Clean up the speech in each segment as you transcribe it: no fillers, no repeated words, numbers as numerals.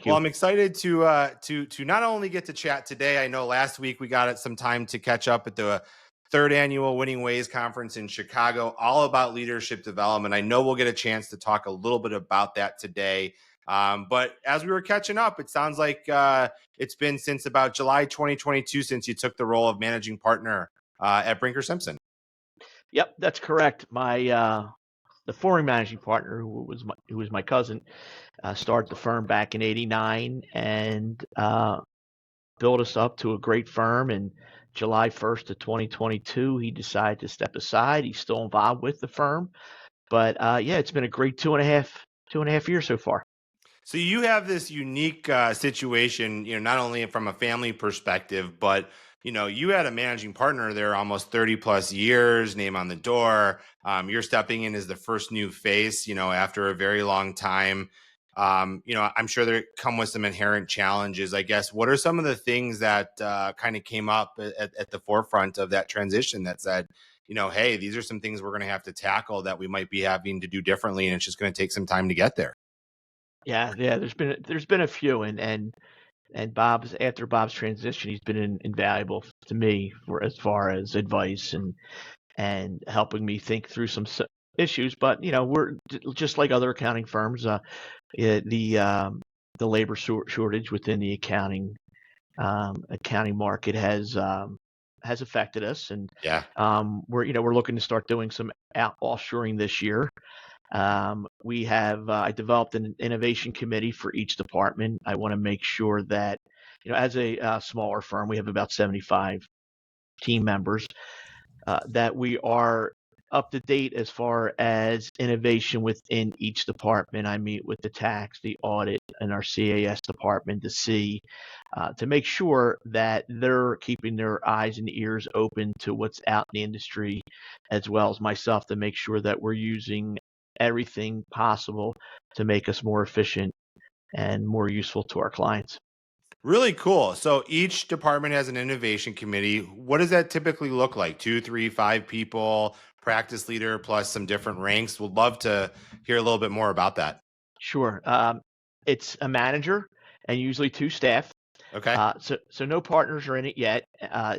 Well, you. I'm excited to not only get to chat today. I know last week we got some time to catch up at the third annual Winning Ways conference in Chicago, all about leadership development. I know we'll get a chance to talk a little bit about that today. But as we were catching up, it sounds like it's been since about July 2022 since you took the role of managing partner at Brinker Simpson. Yep, that's correct. The former managing partner, who was my cousin, started the firm back in '89 and built us up to a great firm. And July 1st of 2022, he decided to step aside. He's still involved with the firm, but yeah, it's been a great 2.5 years so far. So you have this unique situation, not only from a family perspective, but you had a managing partner there almost 30 plus years, name on the door. You're stepping in as the first new face, after a very long time. I'm sure there come with some inherent challenges. I guess, what are some of the things that kind of came up at the forefront of that transition that said, hey, these are some things we're going to have to tackle that we might be having to do differently, and it's just going to take some time to get there. Yeah, yeah. There's been a few, and after Bob's transition, he's been invaluable to me for as far as advice and helping me think through some issues. But we're just like other accounting firms. The labor shortage within the accounting market has affected us, and Yeah. we're looking to start doing some offshoring this year. I developed an innovation committee for each department. I want to make sure that, as a smaller firm, we have about 75 team members, that we are up to date as far as innovation within each department. I meet with the tax, the audit, and our CAS department to make sure that they're keeping their eyes and ears open to what's out in the industry, as well as myself, to make sure that we're using everything possible to make us more efficient and more useful to our clients. Really cool. So each department has an innovation committee. What does that typically look like? 2, 3, 5 people, practice leader plus some different ranks. Would love to hear a little bit more about that. Sure. It's a manager and usually two staff. Okay. So no partners are in it yet.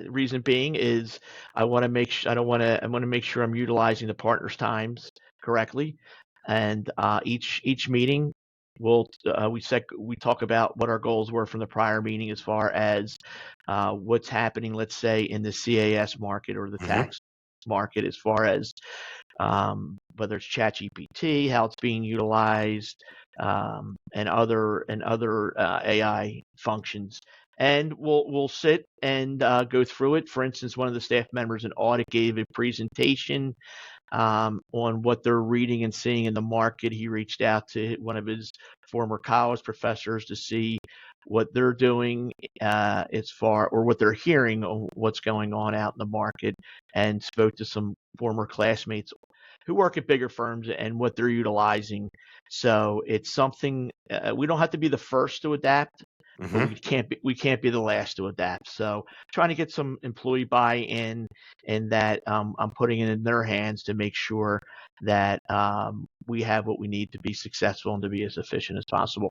Reason being is I want to make sure I'm utilizing the partners' times correctly, and each meeting we talk about what our goals were from the prior meeting as far as what's happening, let's say, in the CAS market or the Mm-hmm. tax market, as far as whether it's ChatGPT, how it's being utilized, and other AI functions. And we'll sit and go through it. For instance, one of the staff members in audit gave a presentation on what they're reading and seeing in the market. He reached out to one of his former college professors to see what they're doing or what they're hearing on what's going on out in the market, and spoke to some former classmates who work at bigger firms and what they're utilizing. So it's something we don't have to be the first to adapt, but Mm-hmm. we can't be the last to adapt. So trying to get some employee buy-in, and that I'm putting it in their hands to make sure that we have what we need to be successful and to be as efficient as possible.